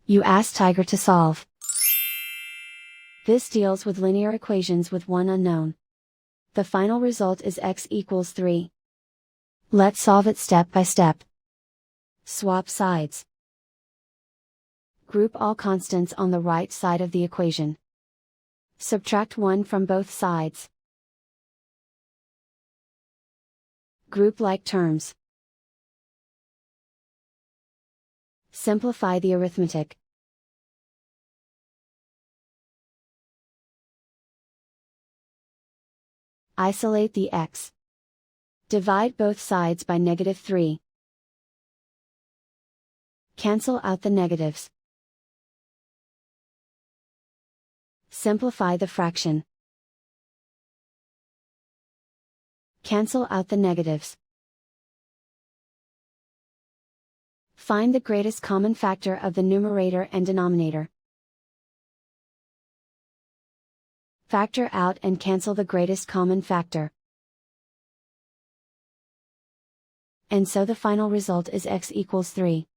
You ask Tiger to solve. This deals with linear equations with one unknown. The final result is x equals 3. Let's solve it step by step. Swap sides. Group all constants on the right side of the equation. Subtract 1 from both sides. Group like terms. Simplify the arithmetic. Isolate the x. Divide both sides by -3. Cancel out the negatives. Simplify the fraction. Cancel out the negatives. Find the greatest common factor of the numerator and denominator. Factor out and cancel the greatest common factor. And so the final result is x equals 3.